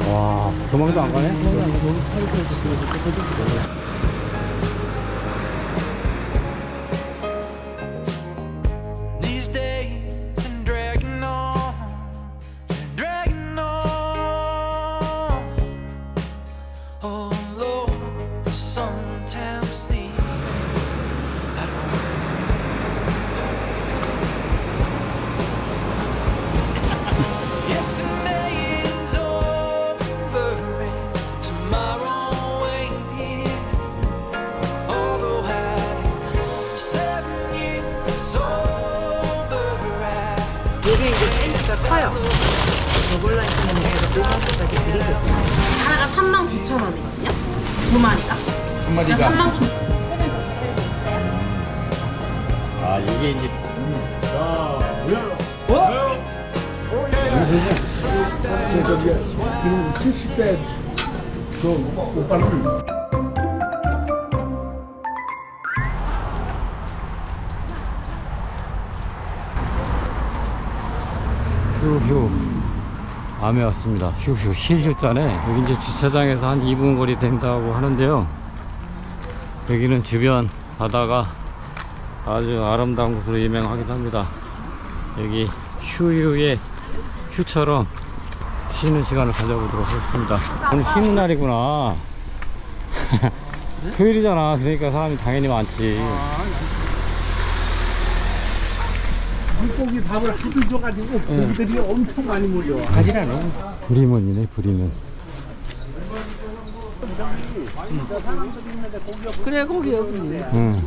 와, 도망도 안 가네? 이게 이제 펜스가 커요. 저걸로 있는 게 노선까지 드리고 하나가 39,000원이거든요. 두 마리가. 한 마리가. 39,000원. 아, 이게 이제. 지금 70대 저 오빠는 휴휴, 밤에 왔습니다. 휴휴, 휴휴자네. 여기 이제 주차장에서 한 2분 거리 된다고 하는데요. 여기는 주변 바다가 아주 아름다운 곳으로 유명하기도 합니다. 여기 휴휴의 휴처럼 쉬는 시간을 가져보도록 하겠습니다. 오늘 쉬는 날이구나. 토요일이잖아. 그러니까 사람이 당연히 많지. 물고기 밥을 하도 줘가지고 고기들이 엄청 많이 몰려. 가지라노. 브리먼이네, 브리먼. 그래, 거기 여기. 응.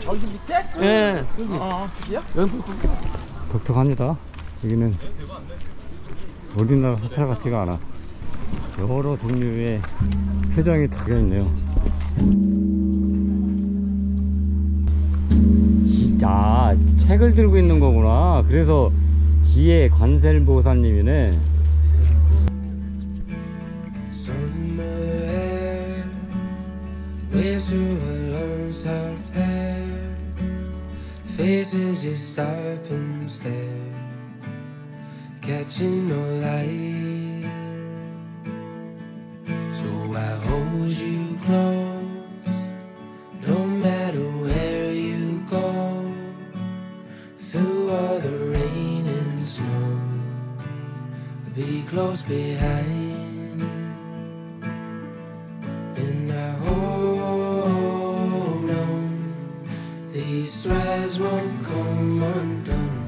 저기 밑에? 예. 여기. 독특합니다. 여기는 우리나라 사찰 같지가 않아. 여러 종류의 표정이 달려 있네요. 아, 책을 들고 있는 거구나. 그래서 지혜 관세음보살님이네. Faces just stop and stare, catching no lights. So I hold you close, no matter where you go. Through all the rain and snow, be close behind. And I hold on, these threads won't come undone.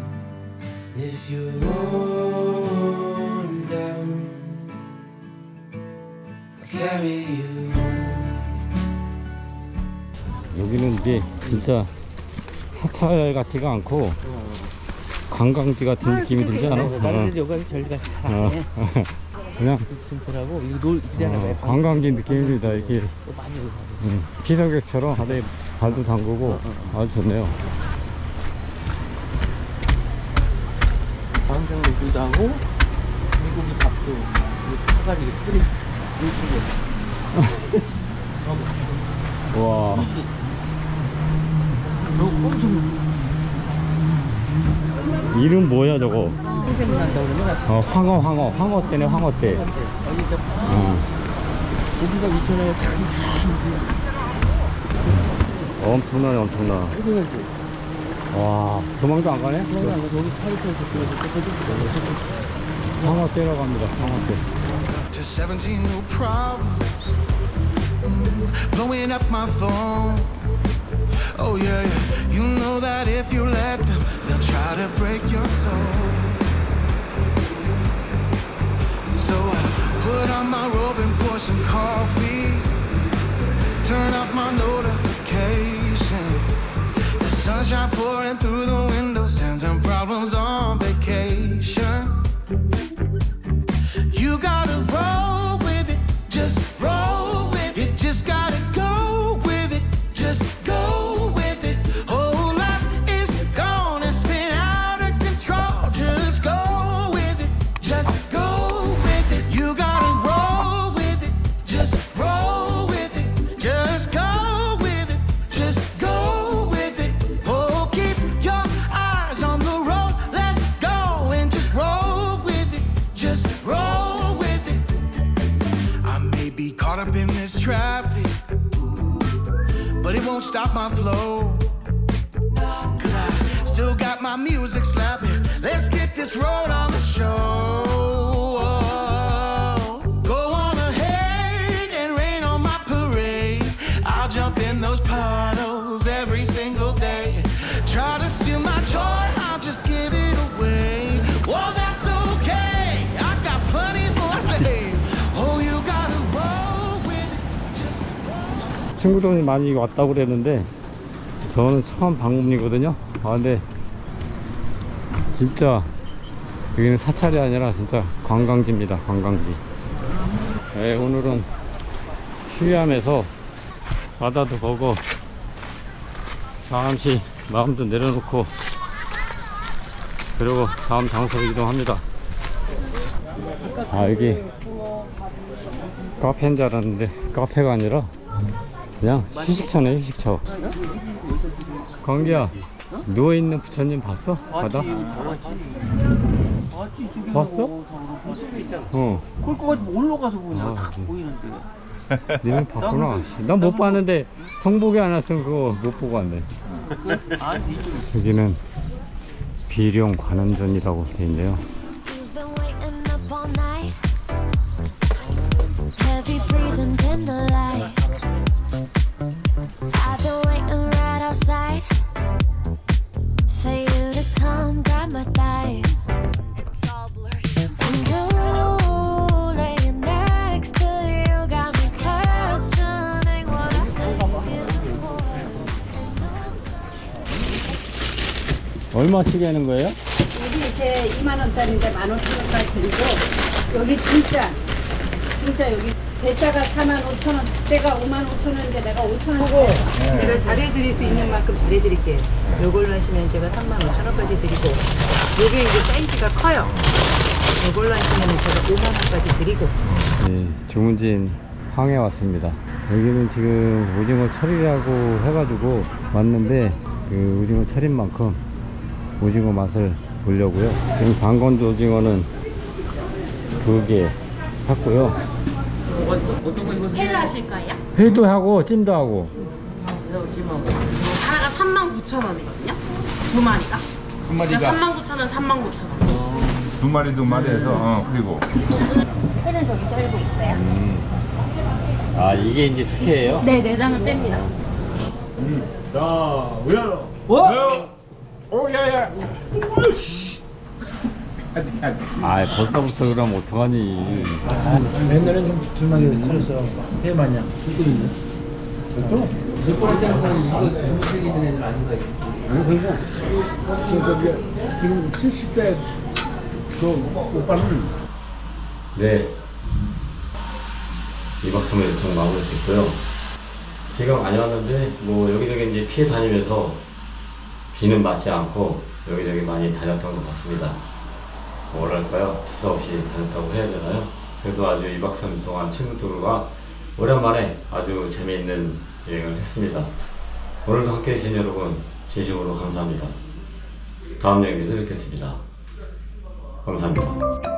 If you're worn down, I'll carry you home. 여기는 이게 진짜 사찰 같지가 않고 관광지 같은 느낌이 들지 않아? 여기 저기가 잘하네. 그냥 심플하고 이거 놀 있잖아요. 관광지 느낌입니다. 이렇게 피서객처럼 바다에 발도 담그고 아주 좋네요. 방생 놀기도 하고 미고기 밥도 파가지 끓이 물속에. 와. 엄청 이름 뭐야 저거? 생각난다 그러면 황어 때네, 황어 때. 고기가 2,000원에 엄청나네, 엄청나. 와, 도망도 안 가네? 여기 타이트해서 황어 때로 갑니다, 황어 때. To 17 new problems, blowing up my phone. Oh yeah, yeah, you know that if you let them, they'll try to break your soul. So I put on my robe and pour some coffee, turn off my notification. The sunshine pouring through the window, sends some problems on vacation. You gotta roll with it, just roll with it. Just gotta go with it, just go with it. Whole lot is gonna spin out of control. Just go with it, just go with it. You gotta roll with it, just roll with it. Just go with it, just go with it. Oh, keep your eyes on the road, let go and just roll with it. Just Caught up in this traffic, but it won't stop my flow. 'Cause I still got my music slapping. Let's get this road on the show. Go on ahead and rain on my parade. I'll jump in those puddles every single day. Try to steal my joy, I'll just give it away. Well, that's okay, I got plenty more to say. Oh, you gotta roll with it, just roll. 친구들이 많이 왔다고 그랬는데 저는 처음 방문이거든요. 아 근데 진짜 여기는 사찰이 아니라 진짜 관광지입니다. 관광지. 네, 오늘은 휴양해서 바다도 보고 잠시 마음도 내려놓고 그리고 다음 장소로 이동합니다. 아 여기 카페인 줄 알았는데 카페가 아니라 그냥 휴식처네. 휴식처. 광기야, 누워있는 부처님 봤어? 바다? 봤어? 이쪽에 있잖아. 어. 그럴 것 같으면 올라가서 보냐. 아, 딱 네. 보이는데. 니네 봤구나. 난 못 봤는데 성복이 안 왔으면 그거 못 보고 왔네. 아니 이쪽에. 여기는 비룡 관음전이라고 돼 있네요. You've been waiting up all night. Heavy breathing, dim the light. I've been waiting right outside for you to come grab my thighs. It's all blurry. And you laying next to you got me questioning what I think is important. 얼마씩 하는 거예요? 여기 이제 2만원짜리인데 15,000원까지 드리고, 여기 진짜 여기 대짜가 45,000원, 대가 55,000원인데 내가 5,000원. 제가 잘해드릴 수 있는 만큼 잘해드릴게요. 요걸로 하시면 제가 35,000원까지 드리고, 요게 이제 사이즈가 커요. 요걸로 하시면 제가 5만원까지 드리고. 네, 중문진 항에 왔습니다. 여기는 지금 오징어 철이라고 해가지고 왔는데 그 오징어 철인 만큼 오징어 맛을 보려고요. 지금 방건조 오징어는 2개 샀고요. 회를 하실 거예요? 회도 하고 찜도 하고. 하나가 39,000원이거든요. 두 마리가. 두 마리가 39,000원, 39,000원. 두 마리 해서 그리고 회는 저기 썰고 있어요. 아 이게 이제 숙회예요? 네, 내장을 뺍니다. 자 우야 오야야 아 벌써부터 그러면 어떡하니. 옛날엔 좀 두툼하게 썰었어. 회 마냥. 저쪽? 몇번 했잖아. 이거 주무시기 있는 애들 아닌가 이게. 그리고 지금 70대 그 오빠는 네, 2박 3일 일정 마무리 됐고요. 비가 많이 왔는데 뭐 여기저기 이제 피해 다니면서 비는 맞지 않고 여기저기 많이 다녔던 것 같습니다. 뭐랄까요, 두서없이 다녔다고 해야 되나요? 그래도 아주 2박 3일 동안 친구들과 오랜만에 아주 재미있는 여행을 했습니다. 오늘도 함께 해주신 여러분 진심으로 감사합니다. 다음 여행에서 뵙겠습니다. 감사합니다.